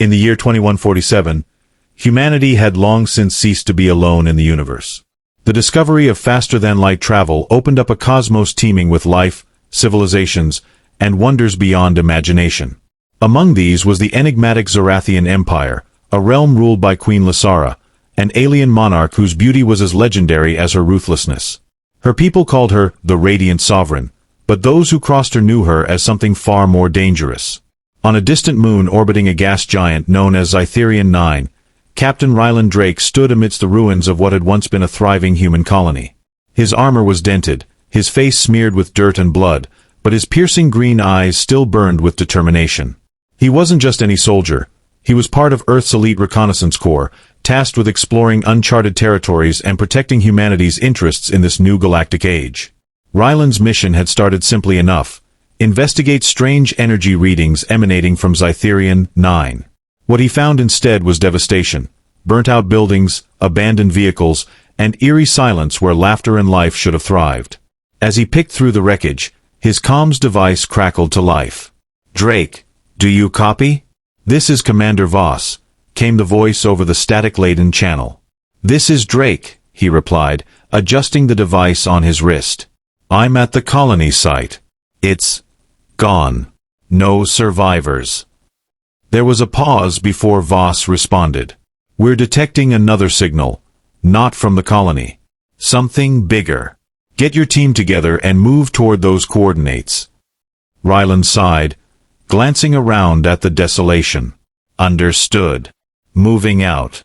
In the year 2147, humanity had long since ceased to be alone in the universe. The discovery of faster-than-light travel opened up a cosmos teeming with life, civilizations, and wonders beyond imagination. Among these was the enigmatic Zorathian Empire, a realm ruled by Queen Lysara, an alien monarch whose beauty was as legendary as her ruthlessness. Her people called her the Radiant Sovereign, but those who crossed her knew her as something far more dangerous. On a distant moon orbiting a gas giant known as Zytherian 9, Captain Ryland Drake stood amidst the ruins of what had once been a thriving human colony. His armor was dented, his face smeared with dirt and blood, but his piercing green eyes still burned with determination. He wasn't just any soldier. He was part of Earth's elite reconnaissance corps, tasked with exploring uncharted territories and protecting humanity's interests in this new galactic age. Ryland's mission had started simply enough: investigate strange energy readings emanating from Zytherian 9. What he found instead was devastation: burnt-out buildings, abandoned vehicles, and eerie silence where laughter and life should have thrived. As he picked through the wreckage, his comms device crackled to life. "Drake, do you copy? This is Commander Voss," came the voice over the static-laden channel. "This is Drake," he replied, adjusting the device on his wrist. "I'm at the colony site. It's gone. No survivors." There was a pause before Voss responded. "We're detecting another signal. Not from the colony. Something bigger. Get your team together and move toward those coordinates." Ryland sighed, glancing around at the desolation. "Understood. Moving out."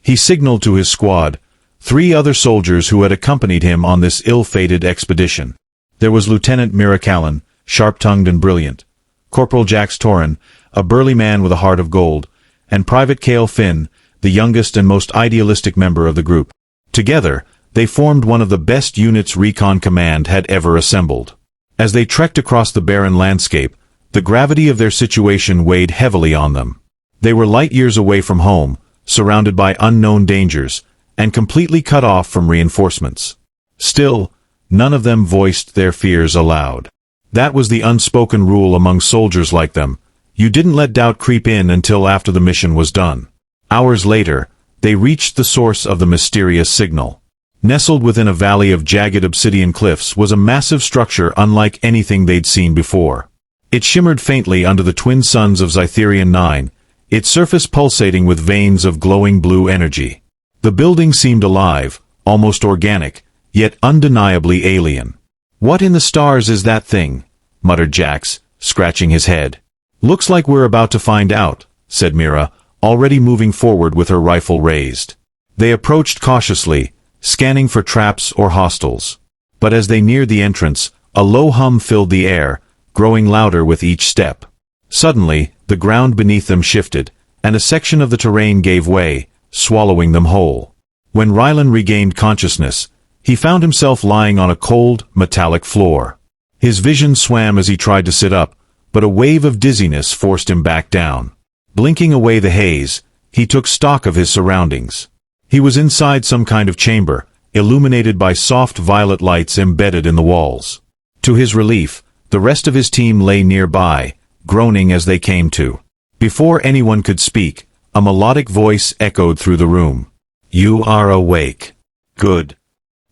He signaled to his squad, 3 other soldiers who had accompanied him on this ill-fated expedition. There was Lieutenant Mira Callan, sharp-tongued and brilliant, Corporal Jax Torrin, a burly man with a heart of gold, and Private Cale Finn, the youngest and most idealistic member of the group. Together, they formed one of the best units Recon Command had ever assembled. As they trekked across the barren landscape, the gravity of their situation weighed heavily on them. They were light years away from home, surrounded by unknown dangers, and completely cut off from reinforcements. Still, none of them voiced their fears aloud. That was the unspoken rule among soldiers like them: you didn't let doubt creep in until after the mission was done. Hours later, they reached the source of the mysterious signal. Nestled within a valley of jagged obsidian cliffs was a massive structure unlike anything they'd seen before. It shimmered faintly under the twin suns of Zytherian 9, its surface pulsating with veins of glowing blue energy. The building seemed alive, almost organic, yet undeniably alien. "What in the stars is that thing?" muttered Jax, scratching his head. "Looks like we're about to find out," said Mira, already moving forward with her rifle raised. They approached cautiously, scanning for traps or hostiles. But as they neared the entrance, a low hum filled the air, growing louder with each step. Suddenly, the ground beneath them shifted, and a section of the terrain gave way, swallowing them whole. When Ryland regained consciousness, he found himself lying on a cold, metallic floor. His vision swam as he tried to sit up, but a wave of dizziness forced him back down. Blinking away the haze, he took stock of his surroundings. He was inside some kind of chamber, illuminated by soft violet lights embedded in the walls. To his relief, the rest of his team lay nearby, groaning as they came to. Before anyone could speak, a melodic voice echoed through the room. "You are awake. Good."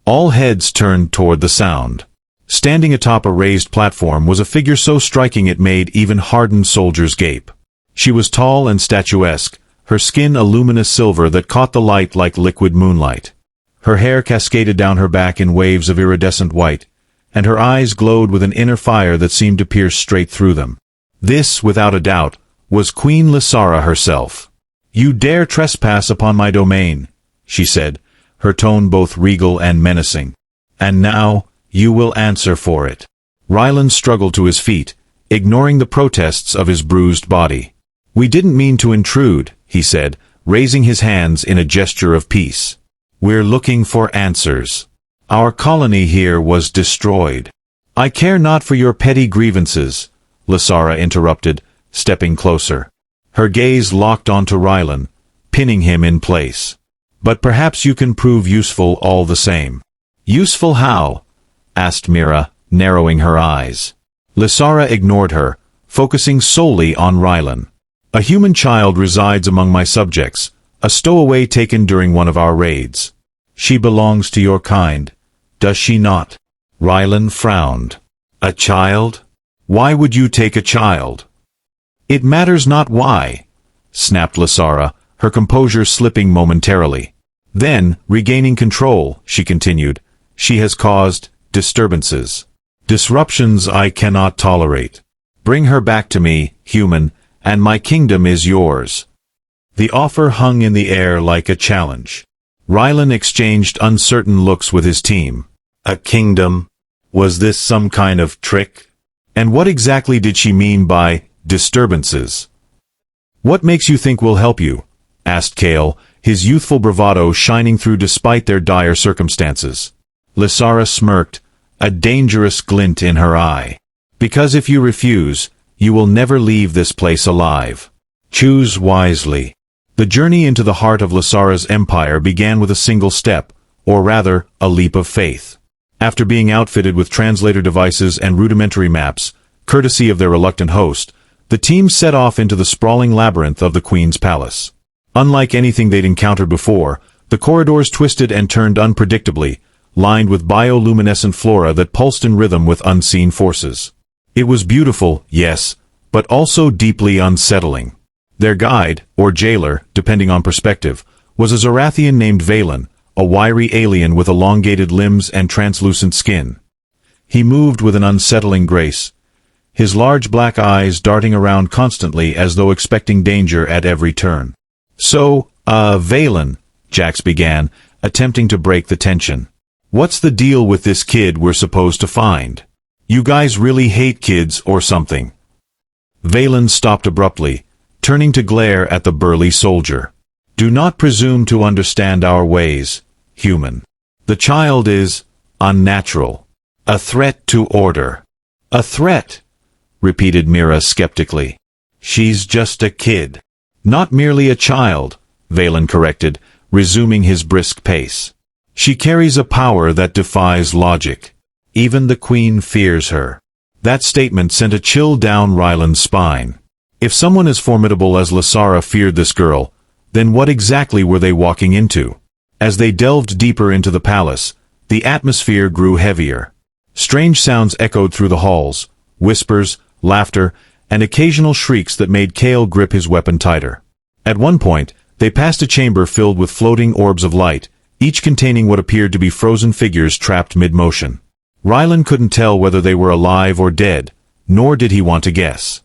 All heads turned toward the sound. Standing atop a raised platform was a figure so striking it made even hardened soldiers gape. She was tall and statuesque, her skin a luminous silver that caught the light like liquid moonlight. Her hair cascaded down her back in waves of iridescent white, and her eyes glowed with an inner fire that seemed to pierce straight through them. This, without a doubt, was Queen Lysara herself. "You dare trespass upon my domain," she said, her tone both regal and menacing. "And now, you will answer for it." Ryland struggled to his feet, ignoring the protests of his bruised body. "We didn't mean to intrude," he said, raising his hands in a gesture of peace. "We're looking for answers. Our colony here was destroyed." "I care not for your petty grievances," Lysara interrupted, stepping closer. Her gaze locked onto Ryland, pinning him in place. "But perhaps you can prove useful all the same." "Useful how?" asked Mira, narrowing her eyes. Lysara ignored her, focusing solely on Ryland. A human child resides among my subjects, a stowaway taken during one of our raids. She belongs to your kind, does she not? Rylan frowned. A child? Why would you take a child? It matters not why, snapped Lysara, her composure slipping momentarily. Then, regaining control, she continued, she has caused disturbances. Disruptions I cannot tolerate. Bring her back to me, human, and my kingdom is yours. The offer hung in the air like a challenge. Rylan exchanged uncertain looks with his team. A kingdom? Was this some kind of trick? And what exactly did she mean by disturbances? What makes you think we'll help you? Asked Kale, his youthful bravado shining through despite their dire circumstances. Lysara smirked, a dangerous glint in her eye. Because if you refuse, you will never leave this place alive. Choose wisely. The journey into the heart of Lysara's empire began with a single step, or rather, a leap of faith. After being outfitted with translator devices and rudimentary maps, courtesy of their reluctant host, the team set off into the sprawling labyrinth of the Queen's palace. Unlike anything they'd encountered before, the corridors twisted and turned unpredictably, lined with bioluminescent flora that pulsed in rhythm with unseen forces. It was beautiful, yes, but also deeply unsettling. Their guide, or jailer, depending on perspective, was a Zorathian named Valen, a wiry alien with elongated limbs and translucent skin. He moved with an unsettling grace, his large black eyes darting around constantly as though expecting danger at every turn. So, Valen, Jax began, attempting to break the tension. What's the deal with this kid we're supposed to find? You guys really hate kids or something? Valen stopped abruptly, turning to glare at the burly soldier. Do not presume to understand our ways, human. The child is unnatural. A threat to order. A threat, repeated Mira skeptically. She's just a kid. Not merely a child, Valen corrected, resuming his brisk pace. She carries a power that defies logic. Even the Queen fears her. That statement sent a chill down Rylan's spine. If someone as formidable as Lysara feared this girl, then what exactly were they walking into? As they delved deeper into the palace, the atmosphere grew heavier. Strange sounds echoed through the halls, whispers, laughter, and occasional shrieks that made Kale grip his weapon tighter. At one point, they passed a chamber filled with floating orbs of light, each containing what appeared to be frozen figures trapped mid-motion. Rylan couldn't tell whether they were alive or dead, nor did he want to guess.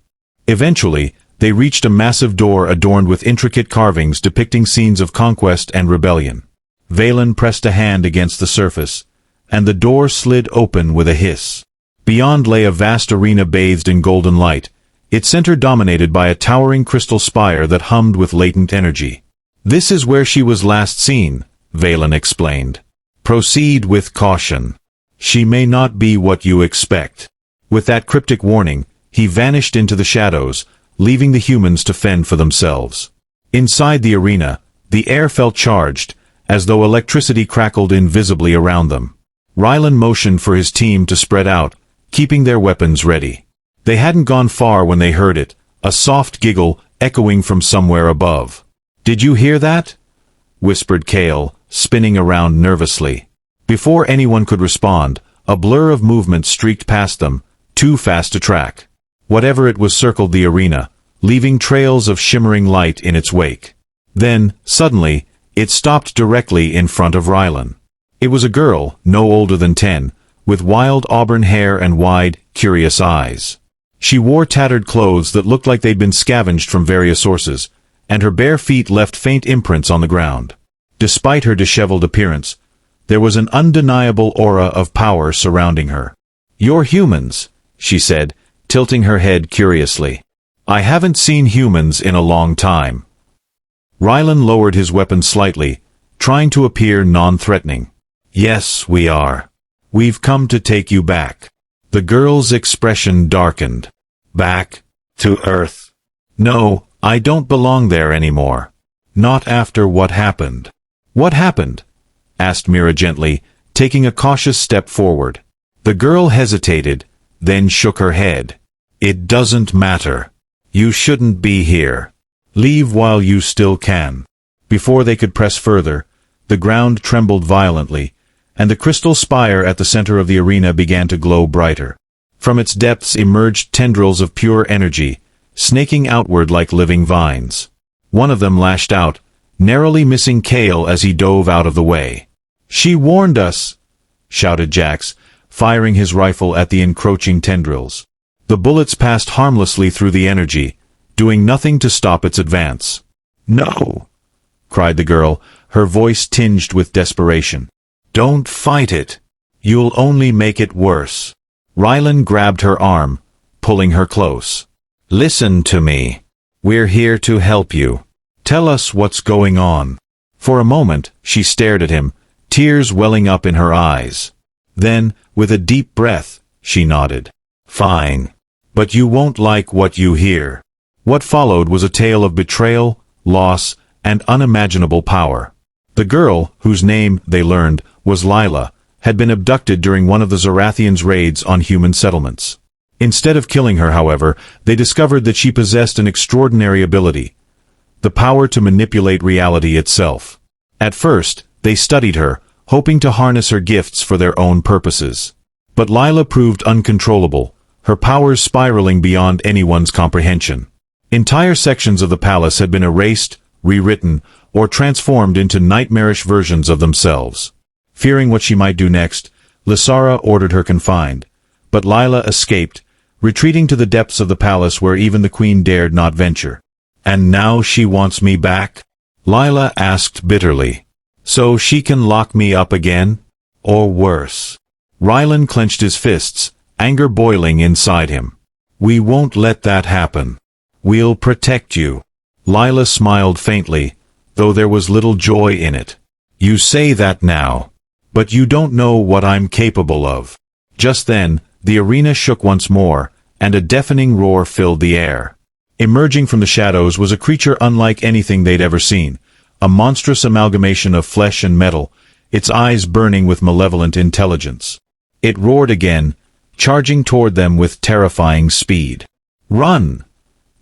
Eventually, they reached a massive door adorned with intricate carvings depicting scenes of conquest and rebellion. Valen pressed a hand against the surface, and the door slid open with a hiss. Beyond lay a vast arena bathed in golden light, its center dominated by a towering crystal spire that hummed with latent energy. This is where she was last seen, Valen explained. Proceed with caution. She may not be what you expect. With that cryptic warning, he vanished into the shadows, leaving the humans to fend for themselves. Inside the arena, the air felt charged, as though electricity crackled invisibly around them. Rylan motioned for his team to spread out, keeping their weapons ready. They hadn't gone far when they heard it, a soft giggle echoing from somewhere above. "Did you hear that?" whispered Kale, spinning around nervously. Before anyone could respond, a blur of movement streaked past them, too fast to track. Whatever it was circled the arena, leaving trails of shimmering light in its wake. Then, suddenly, it stopped directly in front of Rylan. It was a girl, no older than 10, with wild auburn hair and wide, curious eyes. She wore tattered clothes that looked like they'd been scavenged from various sources, and her bare feet left faint imprints on the ground. Despite her disheveled appearance, there was an undeniable aura of power surrounding her. "You're humans," she said, tilting her head curiously. "I haven't seen humans in a long time." Rylan lowered his weapon slightly, trying to appear non-threatening. "Yes, we are. We've come to take you back." The girl's expression darkened. "Back? To Earth? No, I don't belong there anymore. Not after what happened." "What happened?" asked Mira gently, taking a cautious step forward. The girl hesitated, then shook her head. "It doesn't matter. You shouldn't be here." Leave while you still can. Before they could press further, the ground trembled violently, and the crystal spire at the center of the arena began to glow brighter. From its depths emerged tendrils of pure energy, snaking outward like living vines. One of them lashed out, narrowly missing Kale as he dove out of the way. "She warned us!" shouted Jax, firing his rifle at the encroaching tendrils. The bullets passed harmlessly through the energy, doing nothing to stop its advance. "No!" cried the girl, her voice tinged with desperation. "Don't fight it. You'll only make it worse." Rylan grabbed her arm, pulling her close. "Listen to me. We're here to help you. Tell us what's going on." For a moment, she stared at him, tears welling up in her eyes. Then, with a deep breath, she nodded. "Fine. But you won't like what you hear." What followed was a tale of betrayal, loss, and unimaginable power. The girl, whose name, they learned, was Lila, had been abducted during one of the Zorathians' raids on human settlements. Instead of killing her, however, they discovered that she possessed an extraordinary ability: the power to manipulate reality itself. At first, they studied her, hoping to harness her gifts for their own purposes. But Lila proved uncontrollable, her powers spiraling beyond anyone's comprehension. Entire sections of the palace had been erased, rewritten, or transformed into nightmarish versions of themselves. Fearing what she might do next, Lysara ordered her confined. But Lila escaped, retreating to the depths of the palace where even the queen dared not venture. "And now she wants me back?" Lila asked bitterly. "So she can lock me up again? Or worse?" Rylan clenched his fists, anger boiling inside him. "We won't let that happen. We'll protect you." Lila smiled faintly, though there was little joy in it. "You say that now. But you don't know what I'm capable of." Just then, the arena shook once more, and a deafening roar filled the air. Emerging from the shadows was a creature unlike anything they'd ever seen, a monstrous amalgamation of flesh and metal, its eyes burning with malevolent intelligence. It roared again, charging toward them with terrifying speed. "Run!"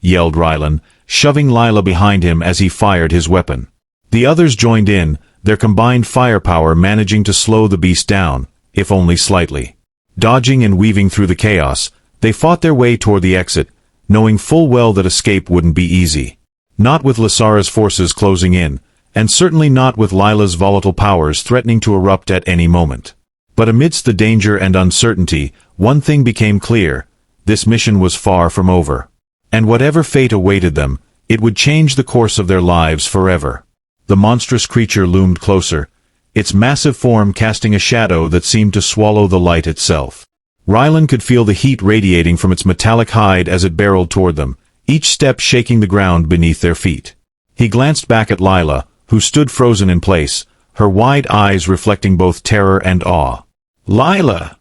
yelled Rylan, shoving Lila behind him as he fired his weapon. The others joined in, their combined firepower managing to slow the beast down, if only slightly. Dodging and weaving through the chaos, they fought their way toward the exit, knowing full well that escape wouldn't be easy. Not with Lysara's forces closing in, and certainly not with Lila's volatile powers threatening to erupt at any moment. But amidst the danger and uncertainty, one thing became clear: this mission was far from over. And whatever fate awaited them, it would change the course of their lives forever. The monstrous creature loomed closer, its massive form casting a shadow that seemed to swallow the light itself. Rylan could feel the heat radiating from its metallic hide as it barreled toward them, each step shaking the ground beneath their feet. He glanced back at Lila, who stood frozen in place, her wide eyes reflecting both terror and awe. "Lila!"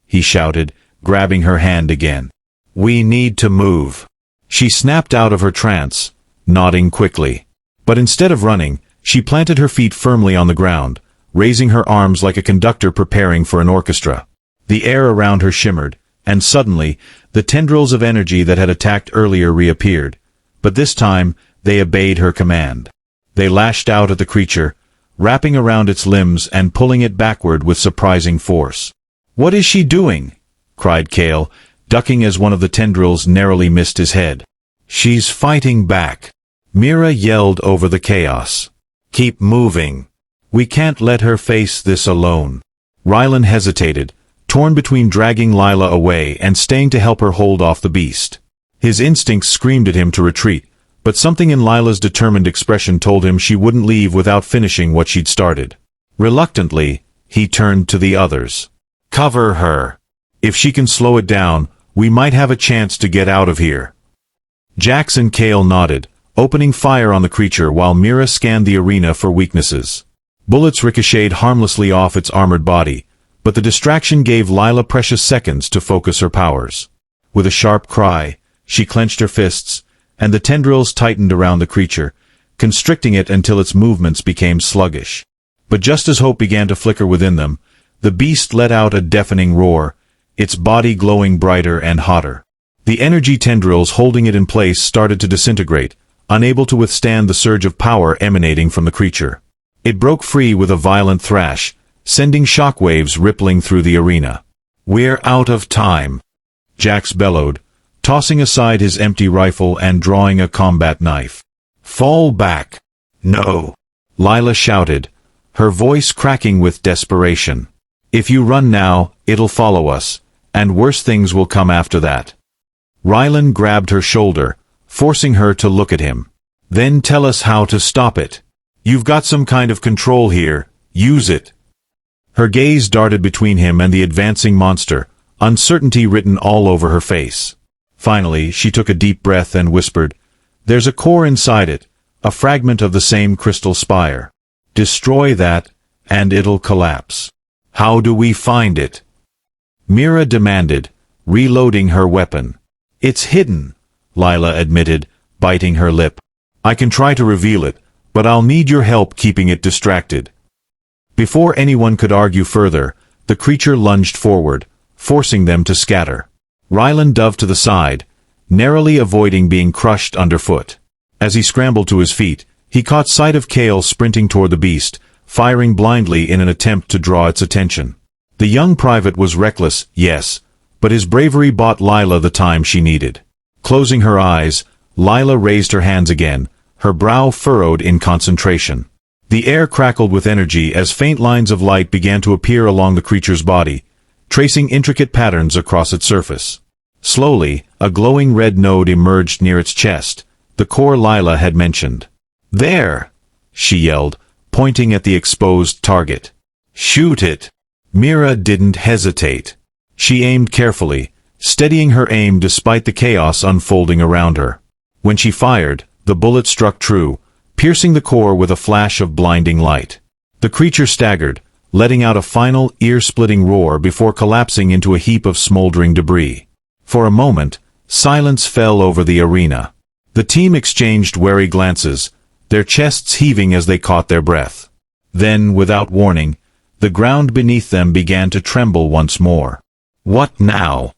he shouted, grabbing her hand again. "We need to move." She snapped out of her trance, nodding quickly. But instead of running, she planted her feet firmly on the ground, raising her arms like a conductor preparing for an orchestra. The air around her shimmered, and suddenly, the tendrils of energy that had attacked earlier reappeared. But this time, they obeyed her command. They lashed out at the creature, wrapping around its limbs and pulling it backward with surprising force. "What is she doing?" cried Kale, ducking as one of the tendrils narrowly missed his head. "She's fighting back," Mira yelled over the chaos. "Keep moving. We can't let her face this alone." Rylan hesitated, torn between dragging Lila away and staying to help her hold off the beast. His instincts screamed at him to retreat, but something in Lila's determined expression told him she wouldn't leave without finishing what she'd started. Reluctantly, he turned to the others. "Cover her. If she can slow it down, we might have a chance to get out of here." Jax and Kale nodded, opening fire on the creature while Mira scanned the arena for weaknesses. Bullets ricocheted harmlessly off its armored body, but the distraction gave Lila precious seconds to focus her powers. With a sharp cry, she clenched her fists, and the tendrils tightened around the creature, constricting it until its movements became sluggish. But just as hope began to flicker within them, the beast let out a deafening roar, its body glowing brighter and hotter. The energy tendrils holding it in place started to disintegrate, unable to withstand the surge of power emanating from the creature. It broke free with a violent thrash, sending shockwaves rippling through the arena. "We're out of time," Jax bellowed, tossing aside his empty rifle and drawing a combat knife. "Fall back." "No," Lila shouted, her voice cracking with desperation. "If you run now, it'll follow us, and worse things will come after that." Rylan grabbed her shoulder, forcing her to look at him. "Then tell us how to stop it. You've got some kind of control here, use it." Her gaze darted between him and the advancing monster, uncertainty written all over her face. Finally, she took a deep breath and whispered, "There's a core inside it, a fragment of the same crystal spire. Destroy that, and it'll collapse." "How do we find it?" Mira demanded, reloading her weapon. "It's hidden," Lila admitted, biting her lip. "I can try to reveal it, but I'll need your help keeping it distracted." Before anyone could argue further, the creature lunged forward, forcing them to scatter. Rylan dove to the side, narrowly avoiding being crushed underfoot. As he scrambled to his feet, he caught sight of Kale sprinting toward the beast, firing blindly in an attempt to draw its attention. The young private was reckless, yes, but his bravery bought Lila the time she needed. Closing her eyes, Lila raised her hands again, her brow furrowed in concentration. The air crackled with energy as faint lines of light began to appear along the creature's body, tracing intricate patterns across its surface. Slowly, a glowing red node emerged near its chest, the core Lila had mentioned. "There!" she yelled, pointing at the exposed target. "Shoot it!" Mira didn't hesitate. She aimed carefully, steadying her aim despite the chaos unfolding around her. When she fired, the bullet struck true, piercing the core with a flash of blinding light. The creature staggered, letting out a final, ear-splitting roar before collapsing into a heap of smoldering debris. For a moment, silence fell over the arena. The team exchanged wary glances, their chests heaving as they caught their breath. Then, without warning, the ground beneath them began to tremble once more. "What now?"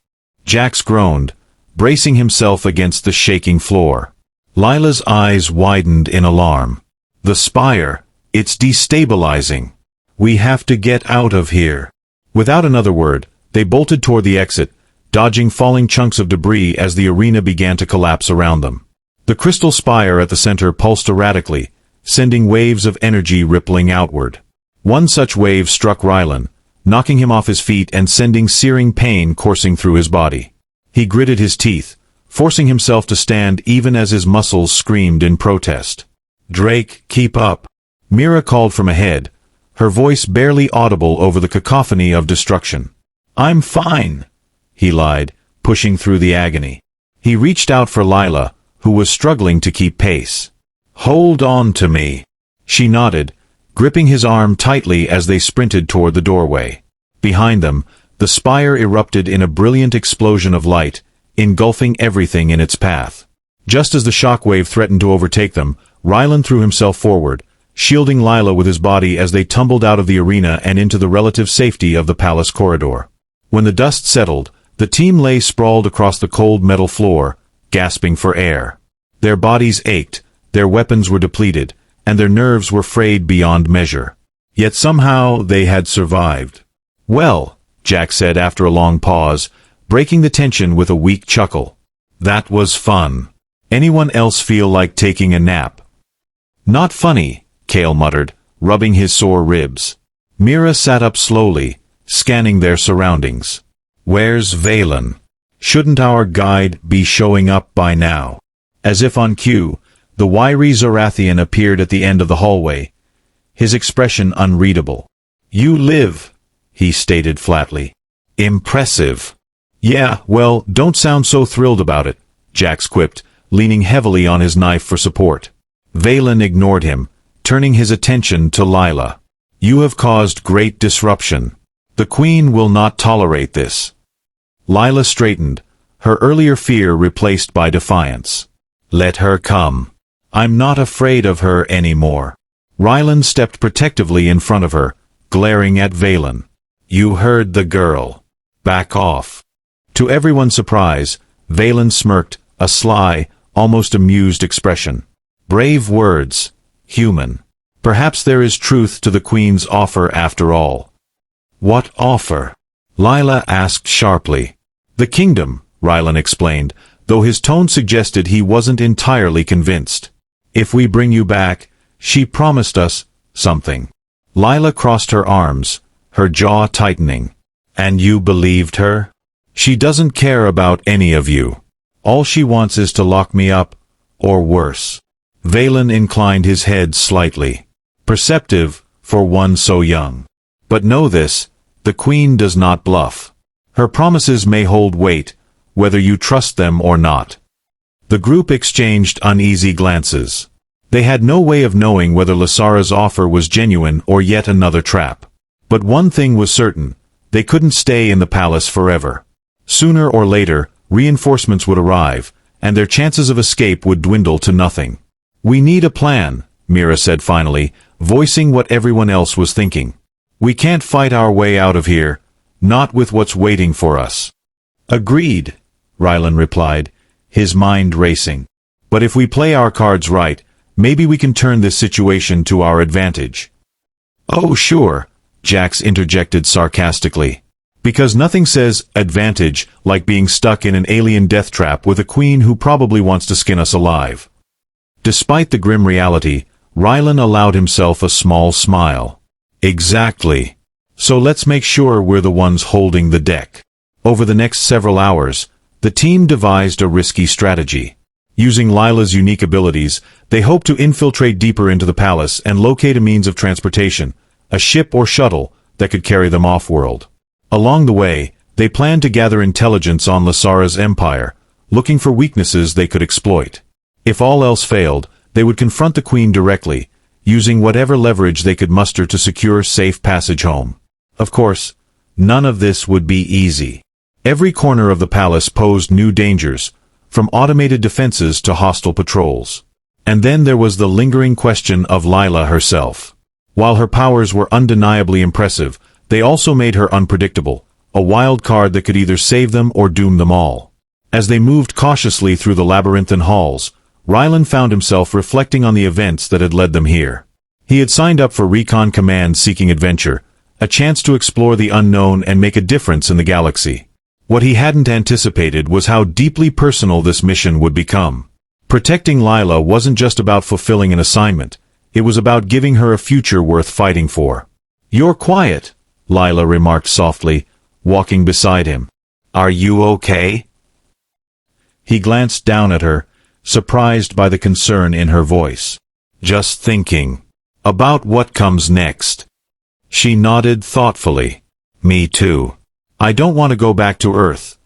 Jax groaned, bracing himself against the shaking floor. Lila's eyes widened in alarm. "The spire, it's destabilizing. We have to get out of here." Without another word, they bolted toward the exit, dodging falling chunks of debris as the arena began to collapse around them. The crystal spire at the center pulsed erratically, sending waves of energy rippling outward. One such wave struck Rylan, knocking him off his feet and sending searing pain coursing through his body. He gritted his teeth, forcing himself to stand even as his muscles screamed in protest. "Drake, keep up," Mira called from ahead, her voice barely audible over the cacophony of destruction. "I'm fine," he lied, pushing through the agony. He reached out for Lila, who was struggling to keep pace. "Hold on to me." She nodded, gripping his arm tightly as they sprinted toward the doorway. Behind them, the spire erupted in a brilliant explosion of light, engulfing everything in its path. Just as the shockwave threatened to overtake them, Rylan threw himself forward, shielding Lila with his body as they tumbled out of the arena and into the relative safety of the palace corridor. When the dust settled, the team lay sprawled across the cold metal floor, gasping for air. Their bodies ached, their weapons were depleted, and their nerves were frayed beyond measure. Yet somehow they had survived. "Well," Jack said after a long pause, breaking the tension with a weak chuckle. "That was fun. Anyone else feel like taking a nap?" "Not funny," Kale muttered, rubbing his sore ribs. Mira sat up slowly, scanning their surroundings. "Where's Valen? Shouldn't our guide be showing up by now?" As if on cue, the wiry Zorathian appeared at the end of the hallway, his expression unreadable. "You live," he stated flatly. "Impressive." "Yeah, well, don't sound so thrilled about it," Jax quipped, leaning heavily on his knife for support. Valen ignored him, turning his attention to Lila. "You have caused great disruption. The Queen will not tolerate this." Lila straightened, her earlier fear replaced by defiance. "Let her come. I'm not afraid of her anymore." Rylan stepped protectively in front of her, glaring at Valen. "You heard the girl. Back off." To everyone's surprise, Valen smirked, a sly, almost amused expression. Brave words, human. Perhaps there is truth to the Queen's offer after all. What offer? Lila asked sharply. The kingdom, Rylan explained, though his tone suggested he wasn't entirely convinced. If we bring you back, she promised us something. Lila crossed her arms, her jaw tightening. And you believed her? She doesn't care about any of you. All she wants is to lock me up, or worse. Valen inclined his head slightly. Perceptive, for one so young. But know this, the Queen does not bluff. Her promises may hold weight, whether you trust them or not. The group exchanged uneasy glances. They had no way of knowing whether Lysara's offer was genuine or yet another trap. But one thing was certain, they couldn't stay in the palace forever. Sooner or later, reinforcements would arrive, and their chances of escape would dwindle to nothing. We need a plan, Mira said finally, voicing what everyone else was thinking. We can't fight our way out of here, not with what's waiting for us. Agreed, Rylan replied, his mind racing. But if we play our cards right, maybe we can turn this situation to our advantage. Oh sure, Jax interjected sarcastically. Because nothing says advantage like being stuck in an alien death trap with a queen who probably wants to skin us alive. Despite the grim reality, Rylan allowed himself a small smile. Exactly. So let's make sure we're the ones holding the deck. Over the next several hours, the team devised a risky strategy. Using Lila's unique abilities, they hoped to infiltrate deeper into the palace and locate a means of transportation, a ship or shuttle that could carry them off-world. Along the way, they planned to gather intelligence on Lysara's empire, looking for weaknesses they could exploit. If all else failed, they would confront the Queen directly, using whatever leverage they could muster to secure safe passage home. Of course, none of this would be easy. Every corner of the palace posed new dangers, from automated defenses to hostile patrols. And then there was the lingering question of Lila herself. While her powers were undeniably impressive, they also made her unpredictable, a wild card that could either save them or doom them all. As they moved cautiously through the labyrinthine halls, Rylan found himself reflecting on the events that had led them here. He had signed up for Recon Command seeking adventure, a chance to explore the unknown and make a difference in the galaxy. What he hadn't anticipated was how deeply personal this mission would become. Protecting Lila wasn't just about fulfilling an assignment, it was about giving her a future worth fighting for. You're quiet, Lila remarked softly, walking beside him. Are you okay? He glanced down at her, surprised by the concern in her voice. Just thinking. About what comes next. She nodded thoughtfully. Me too. I don't want to go back to Earth.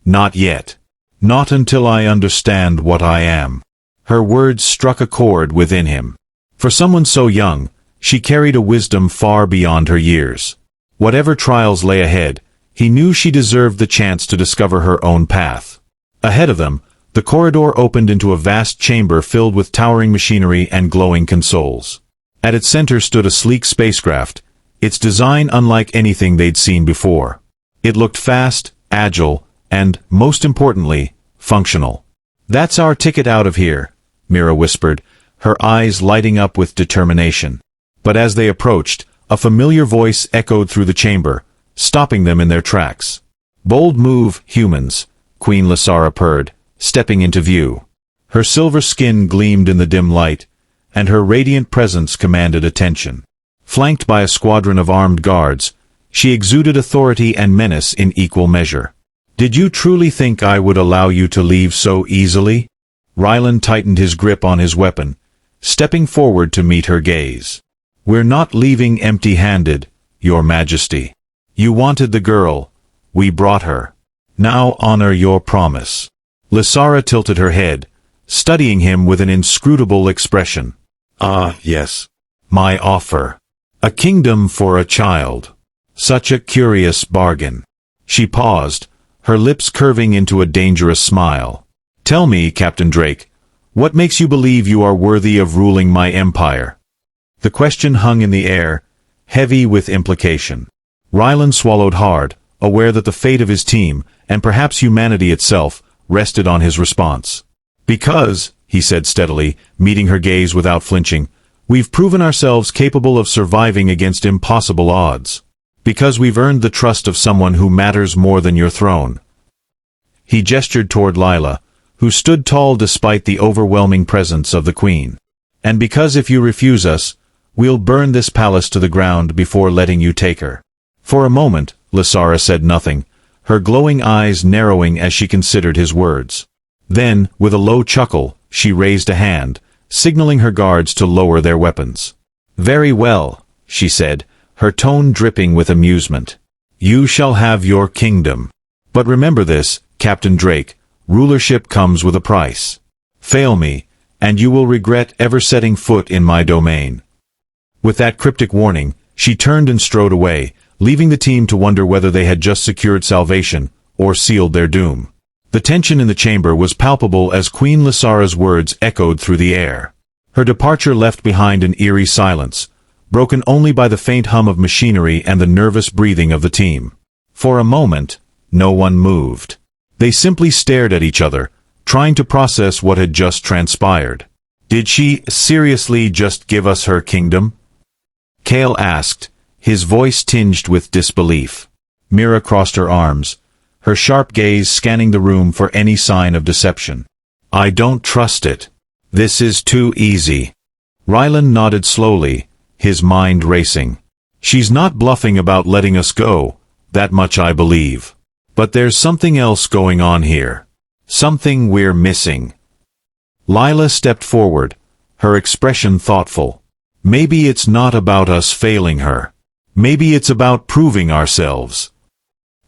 Not yet. Not until I understand what I am. Her words struck a chord within him. For someone so young, she carried a wisdom far beyond her years. Whatever trials lay ahead, he knew she deserved the chance to discover her own path. Ahead of them, the corridor opened into a vast chamber filled with towering machinery and glowing consoles. At its center stood a sleek spacecraft, its design unlike anything they'd seen before. It looked fast, agile, and, most importantly, functional. That's our ticket out of here, Mira whispered, her eyes lighting up with determination. But as they approached, a familiar voice echoed through the chamber, stopping them in their tracks. Bold move, humans, Queen Lysara purred, stepping into view. Her silver skin gleamed in the dim light, and her radiant presence commanded attention. Flanked by a squadron of armed guards, she exuded authority and menace in equal measure. Did you truly think I would allow you to leave so easily? Rylan tightened his grip on his weapon, stepping forward to meet her gaze. We're not leaving empty-handed, Your Majesty. You wanted the girl. We brought her. Now honor your promise. Lysara tilted her head, studying him with an inscrutable expression. Ah, yes. My offer. A kingdom for a child. Such a curious bargain. She paused, her lips curving into a dangerous smile. Tell me, Captain Drake, what makes you believe you are worthy of ruling my empire? The question hung in the air, heavy with implication. Rylan swallowed hard, aware that the fate of his team, and perhaps humanity itself, rested on his response. Because, he said steadily, meeting her gaze without flinching. "We've proven ourselves capable of surviving against impossible odds. Because we've earned the trust of someone who matters more than your throne." He gestured toward Lila, who stood tall despite the overwhelming presence of the queen. "And because if you refuse us, we'll burn this palace to the ground before letting you take her." For a moment, Lysara said nothing, her glowing eyes narrowing as she considered his words. Then, with a low chuckle, she raised a hand, signaling her guards to lower their weapons. "Very well," she said, her tone dripping with amusement. "You shall have your kingdom. But remember this, Captain Drake, rulership comes with a price. Fail me, and you will regret ever setting foot in my domain." With that cryptic warning, she turned and strode away, leaving the team to wonder whether they had just secured salvation, or sealed their doom. The tension in the chamber was palpable as Queen Lysara's words echoed through the air. Her departure left behind an eerie silence, broken only by the faint hum of machinery and the nervous breathing of the team. For a moment, no one moved. They simply stared at each other, trying to process what had just transpired. "Did she seriously just give us her kingdom?" Kale asked, his voice tinged with disbelief. Mira crossed her arms, her sharp gaze scanning the room for any sign of deception. "I don't trust it. This is too easy." Rylan nodded slowly, his mind racing. "She's not bluffing about letting us go, that much I believe. But there's something else going on here. Something we're missing." Lila stepped forward, her expression thoughtful. "Maybe it's not about us failing her. Maybe it's about proving ourselves."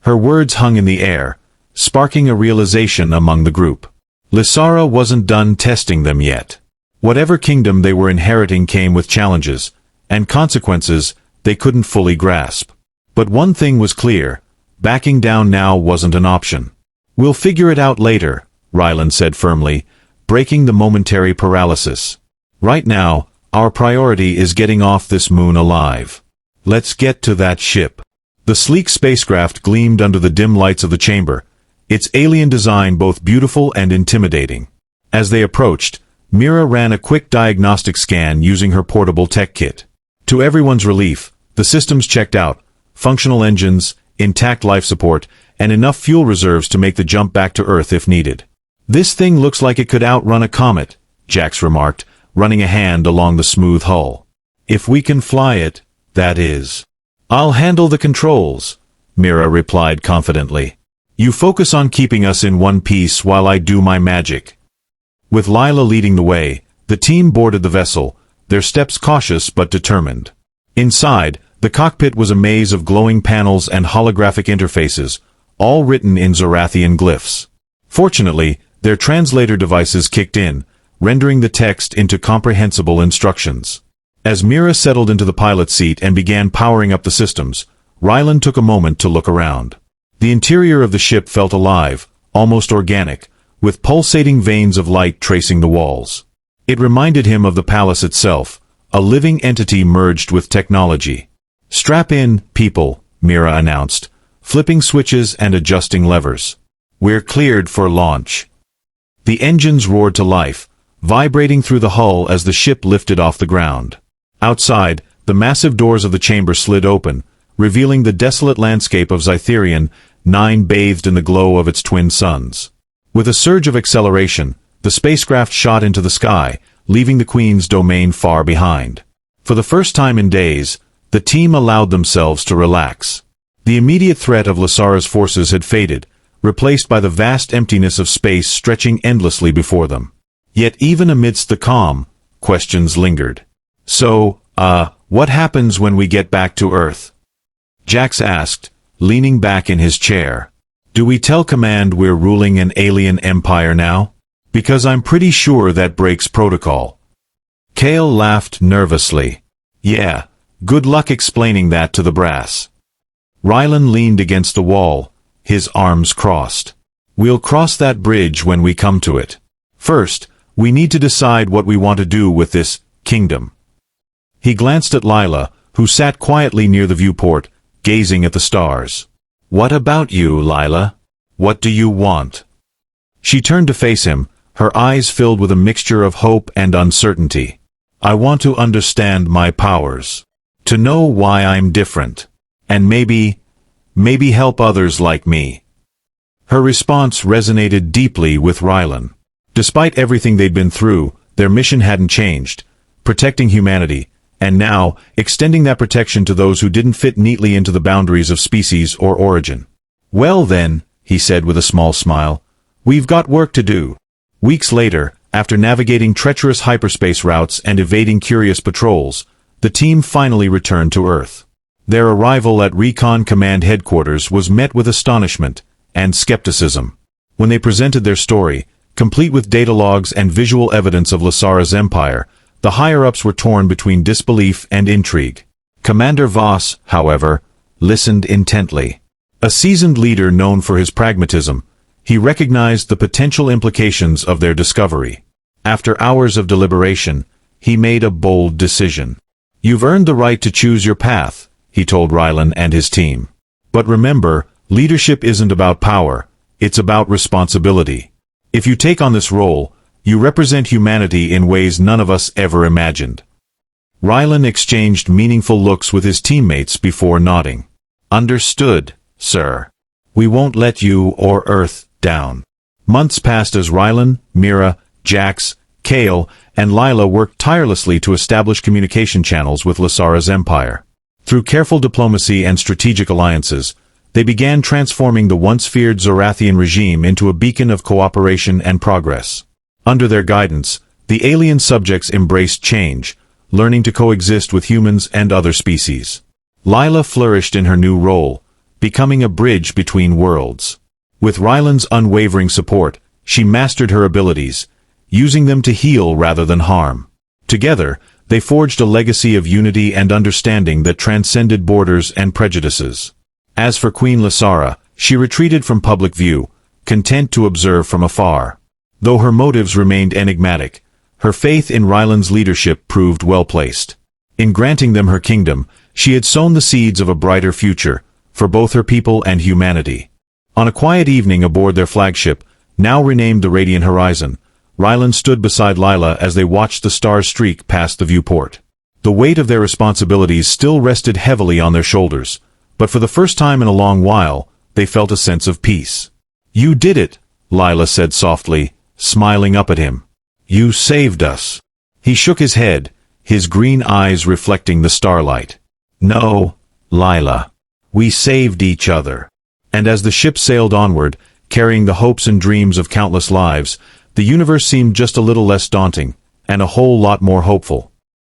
Her words hung in the air, sparking a realization among the group. Lysara wasn't done testing them yet. Whatever kingdom they were inheriting came with challenges, and consequences they couldn't fully grasp. But one thing was clear, backing down now wasn't an option. "We'll figure it out later," Rylan said firmly, breaking the momentary paralysis. "Right now, our priority is getting off this moon alive. Let's get to that ship." The sleek spacecraft gleamed under the dim lights of the chamber, its alien design both beautiful and intimidating. As they approached, Mira ran a quick diagnostic scan using her portable tech kit. To everyone's relief, the systems checked out, functional engines, intact life support, and enough fuel reserves to make the jump back to Earth if needed. "This thing looks like it could outrun a comet," Jax remarked, running a hand along the smooth hull. "If we can fly it, that is." "I'll handle the controls," Mira replied confidently. "You focus on keeping us in one piece while I do my magic." With Lila leading the way, the team boarded the vessel, their steps cautious but determined. Inside, the cockpit was a maze of glowing panels and holographic interfaces, all written in Zorathian glyphs. Fortunately, their translator devices kicked in, rendering the text into comprehensible instructions. As Mira settled into the pilot's seat and began powering up the systems, Rylan took a moment to look around. The interior of the ship felt alive, almost organic, with pulsating veins of light tracing the walls. It reminded him of the palace itself, a living entity merged with technology. "Strap in, people," Mira announced, flipping switches and adjusting levers. "We're cleared for launch." The engines roared to life, vibrating through the hull as the ship lifted off the ground. Outside, the massive doors of the chamber slid open, revealing the desolate landscape of Zytherian, 9 bathed in the glow of its twin suns. With a surge of acceleration, the spacecraft shot into the sky, leaving the Queen's domain far behind. For the first time in days, the team allowed themselves to relax. The immediate threat of Lysara's forces had faded, replaced by the vast emptiness of space stretching endlessly before them. Yet even amidst the calm, questions lingered. "So, what happens when we get back to Earth?" Jax asked, leaning back in his chair. "Do we tell Command we're ruling an alien empire now? Because I'm pretty sure that breaks protocol." Kale laughed nervously. "Yeah, good luck explaining that to the brass." Rylan leaned against the wall, his arms crossed. "We'll cross that bridge when we come to it. First, we need to decide what we want to do with this kingdom." He glanced at Lila, who sat quietly near the viewport, gazing at the stars. "What about you, Lila? What do you want?" She turned to face him, her eyes filled with a mixture of hope and uncertainty. "I want to understand my powers. To know why I'm different. And maybe help others like me." Her response resonated deeply with Rylan. Despite everything they'd been through, their mission hadn't changed, protecting humanity, and now, extending that protection to those who didn't fit neatly into the boundaries of species or origin. "Well then," he said with a small smile, "we've got work to do." Weeks later, after navigating treacherous hyperspace routes and evading curious patrols, the team finally returned to Earth. Their arrival at Recon Command Headquarters was met with astonishment and skepticism. When they presented their story, complete with data logs and visual evidence of Lasara's empire, the higher-ups were torn between disbelief and intrigue. Commander Voss, however, listened intently. A seasoned leader known for his pragmatism, he recognized the potential implications of their discovery. After hours of deliberation, he made a bold decision. "You've earned the right to choose your path," he told Rylan and his team. "But remember, leadership isn't about power, it's about responsibility. If you take on this role, you represent humanity in ways none of us ever imagined." Rylan exchanged meaningful looks with his teammates before nodding. "Understood, sir. We won't let you or Earth down." Months passed as Rylan, Mira, Jax, Kale, and Lila worked tirelessly to establish communication channels with Lasara's empire. Through careful diplomacy and strategic alliances, they began transforming the once feared Zorathian regime into a beacon of cooperation and progress. Under their guidance, the alien subjects embraced change, learning to coexist with humans and other species. Lila flourished in her new role, becoming a bridge between worlds. With Rylan's unwavering support, she mastered her abilities, using them to heal rather than harm. Together, they forged a legacy of unity and understanding that transcended borders and prejudices. As for Queen Lasara, she retreated from public view, content to observe from afar. Though her motives remained enigmatic, her faith in Rylan's leadership proved well-placed. In granting them her kingdom, she had sown the seeds of a brighter future, for both her people and humanity. On a quiet evening aboard their flagship, now renamed the Radiant Horizon, Rylan stood beside Lila as they watched the stars streak past the viewport. The weight of their responsibilities still rested heavily on their shoulders, but for the first time in a long while, they felt a sense of peace. "You did it," Lila said softly, smiling up at him. "You saved us." He shook his head, his green eyes reflecting the starlight. "No, Lila. We saved each other." And as the ship sailed onward, carrying the hopes and dreams of countless lives, the universe seemed just a little less daunting, and a whole lot more hopeful.